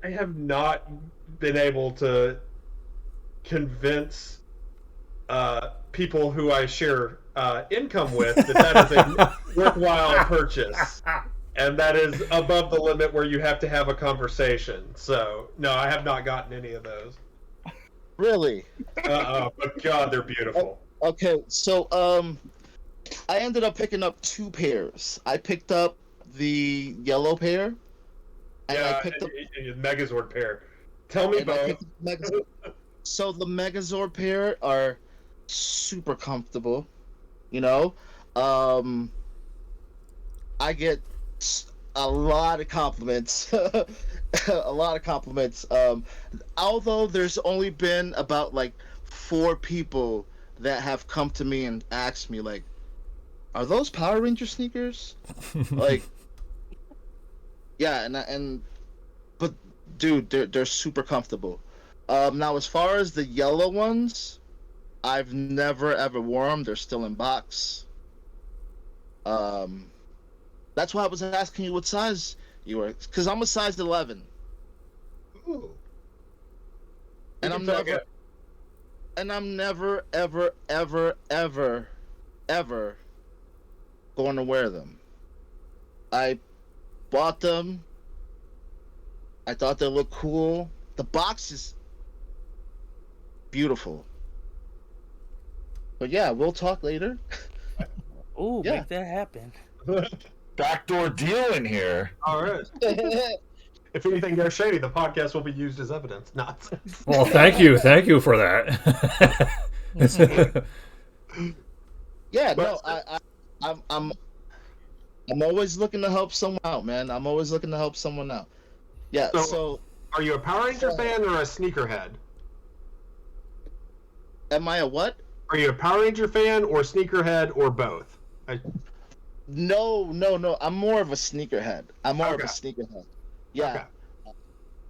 I have not been able to convince people who I share income with that is a worthwhile purchase. And that is above the limit where you have to have a conversation. So, no, I have not gotten any of those. Really? But God, they're beautiful. Okay, so I ended up picking up 2 pairs. I picked up the yellow pair, and I picked up the Megazord pair. Tell me both. So the Megazord pair are super comfortable. You know, I get a lot of compliments. A lot of compliments. Although there's only been about like 4 people that have come to me and asked me like, "Are those Power Ranger sneakers?" Like, yeah, but dude, they're super comfortable. Now as far as the yellow ones, I've never ever worn them. They're still in box. That's why I was asking you what size you were, because I'm a size 11. Ooh. And I'm never ever going to wear them. I bought them. I thought they looked cool. The box is beautiful. But yeah, we'll talk later. Ooh, Yeah. make that happen. Backdoor deal in here. All right. If anything goes shady, the podcast will be used as evidence. Not. Well, thank you for that. Yeah, no, I'm always looking to help someone out, man. I'm always looking to help someone out. Yeah, so Are you a Power Ranger fan or a sneakerhead? am I a what? Are you a Power Ranger fan or sneakerhead or both? No. I'm more of a sneakerhead. Yeah. Okay.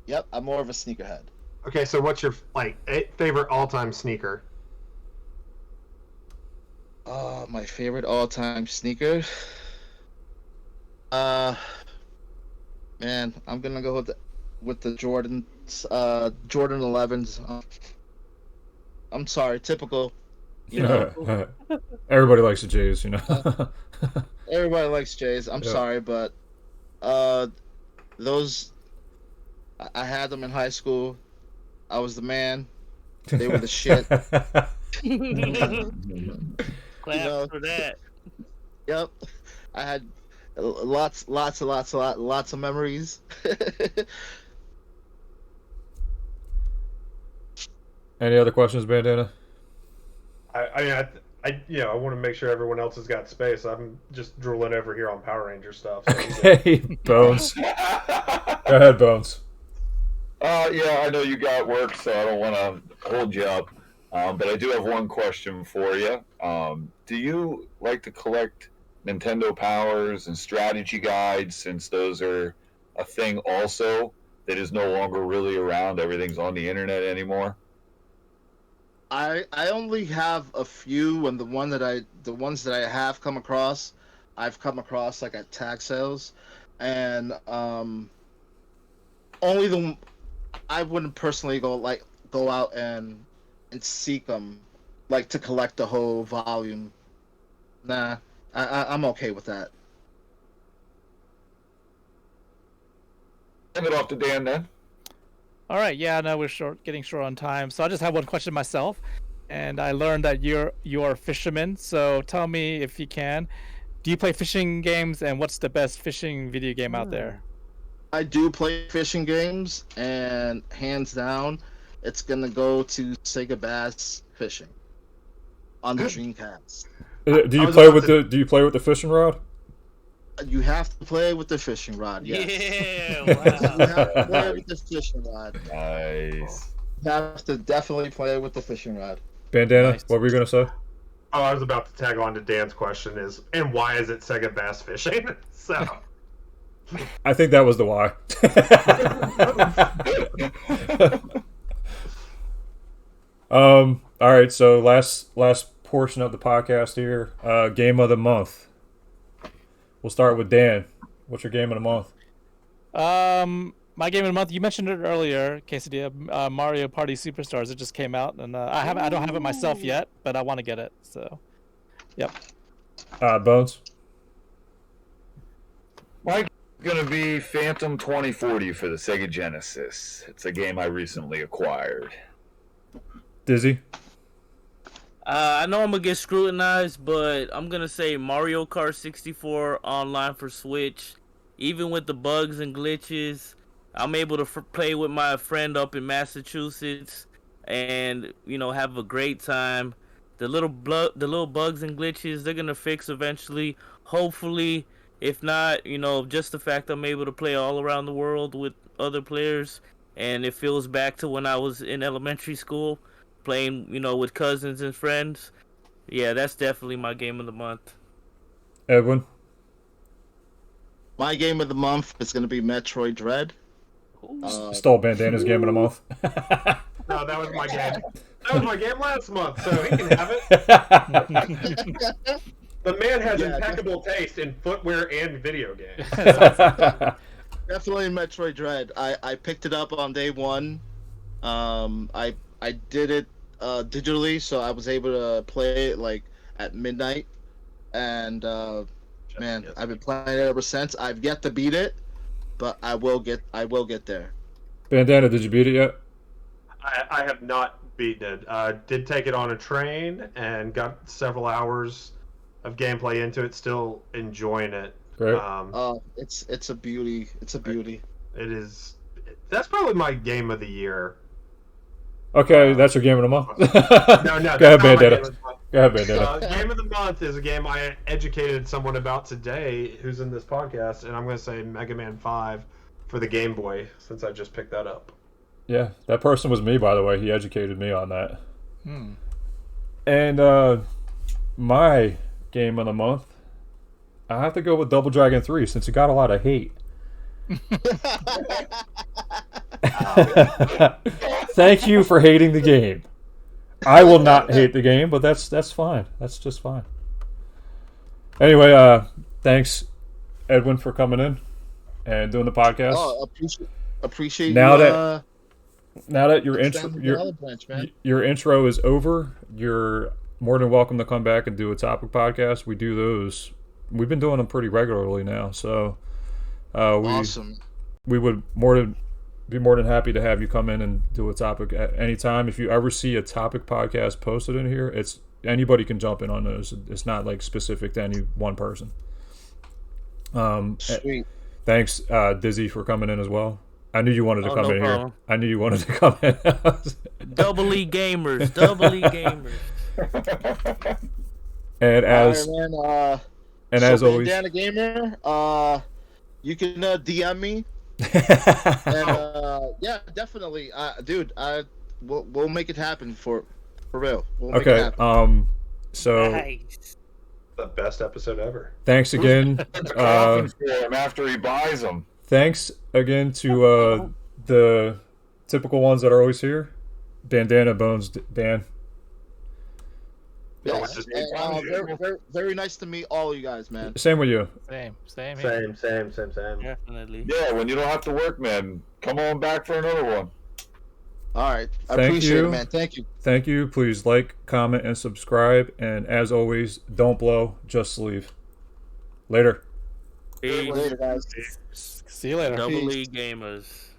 Yep, I'm more of a sneakerhead. Okay, so what's your favorite all-time sneaker? My favorite all-time sneaker. Man, I'm gonna go with the Jordan 11s. I'm sorry, typical. You know, Everybody likes the Jays, you know. everybody likes Jays. I'm sorry, but those I had them in high school. I was the man. They were the shit. Clap know, for that. Yep, I had lots of memories. Any other questions, Bandana? I want to make sure everyone else has got space. I'm just drooling over here on Power Ranger stuff. So Hey, Bones. Go ahead, Bones. Yeah, I know you got work, so I don't want to hold you up. But I do have one question for you. Do you like to collect Nintendo Powers and strategy guides, since those are a thing also that is no longer really around? Everything's on the internet anymore. I only have a few, and the ones that I have come across, I've come across like at tag sales, and only I wouldn't personally go out and seek them, like to collect the whole volume. Nah, I'm okay with that. Send it off to Dan then. All right, yeah, no, we're getting short on time, so I just have one question myself, and I learned that you're a fisherman. So tell me, if you can, do you play fishing games, and what's the best fishing video game out there? I do play fishing games, and hands down, it's gonna go to Sega Bass Fishing on the Dreamcast. Do you play with the fishing rod? You have to play with the fishing rod. Yes. Yeah, You wow. have to play with the fishing rod. Nice. You have to definitely play with the fishing rod. Bandana, Nice. what were you gonna say? Oh, I was about to tag on to Dan's question and why is it Sega Bass Fishing? So, I think that was the why. All right, so last portion of the podcast here. Game of the month. We'll start with Dan. What's your game of the month? My game of the month. You mentioned it earlier, Quesadilla. Mario Party Superstars. It just came out, and I don't have it myself yet, but I want to get it. So, yep. Bones. My gonna be Phantom 2040 for the Sega Genesis. It's a game I recently acquired. Dizzy. I know I'm gonna get scrutinized, but I'm gonna say Mario Kart 64 online for Switch. Even with the bugs and glitches, I'm able to play with my friend up in Massachusetts, and have a great time. The little bugs and glitches they're gonna fix eventually, hopefully. If not, just the fact I'm able to play all around the world with other players, and it feels back to when I was in elementary school, playing, with cousins and friends. Yeah, that's definitely my game of the month. Edwin. My game of the month is going to be Metroid Dread. Stole Bandana's game of the month. no, that was my game. That was my game last month, so he can have it. The man has impeccable taste in footwear and video games. Definitely Metroid Dread. I picked it up on day one. I did it digitally, so I was able to play it like at midnight. And man, I've been playing it ever since. I've yet to beat it, but I will get there. Bandana, did you beat it yet? I have not beaten it. Did take it on a train and got several hours of gameplay into it. Still enjoying it. Great. It's a beauty. It's a beauty. It is. That's probably my game of the year. Okay, that's your game of the month. No, Go ahead, Bandana. Go ahead, Bandana. Game of the month is a game I educated someone about today who's in this podcast, and I'm going to say Mega Man 5 for the Game Boy, since I just picked that up. Yeah, that person was me, by the way. He educated me on that. And my game of the month, I have to go with Double Dragon 3, since it got a lot of hate. Thank you for hating the game. I will not hate the game, but that's fine. That's just fine. Anyway, thanks, Edwin, for coming in and doing the podcast. Oh, appreciate now you, that your intro is over, you're more than welcome to come back and do a topic podcast. We do those. We've been doing them pretty regularly now, so awesome. We would be more than happy to have you come in and do a topic at any time. If you ever see a topic podcast posted in here, it's anybody can jump in on those. It's not like specific to any one person. Sweet. Thanks, Dizzy, for coming in as well. I knew you wanted to come in problem. here. I knew you wanted to come in. Double E gamers, double E gamers. And as as always, DanCavDragon, you can DM me. And yeah, definitely, dude. We'll make it happen for real. We'll make it okay. happen. So Nice. The best episode ever. thanks again. For him after he buys them. Thanks again to the typical ones that are always here. Bandana, Bones, Dan. Yeah, very nice to meet all you guys, man. Same with you. Same here. Same. Definitely. Yeah, when you don't have to work, man, come on back for another one. All right, I Thank appreciate you. it, man. Thank you. Thank you. Please like, comment, and subscribe. And as always, don't blow, just sleeve. Later. Peace. Later, guys. See you later. Double E gamers.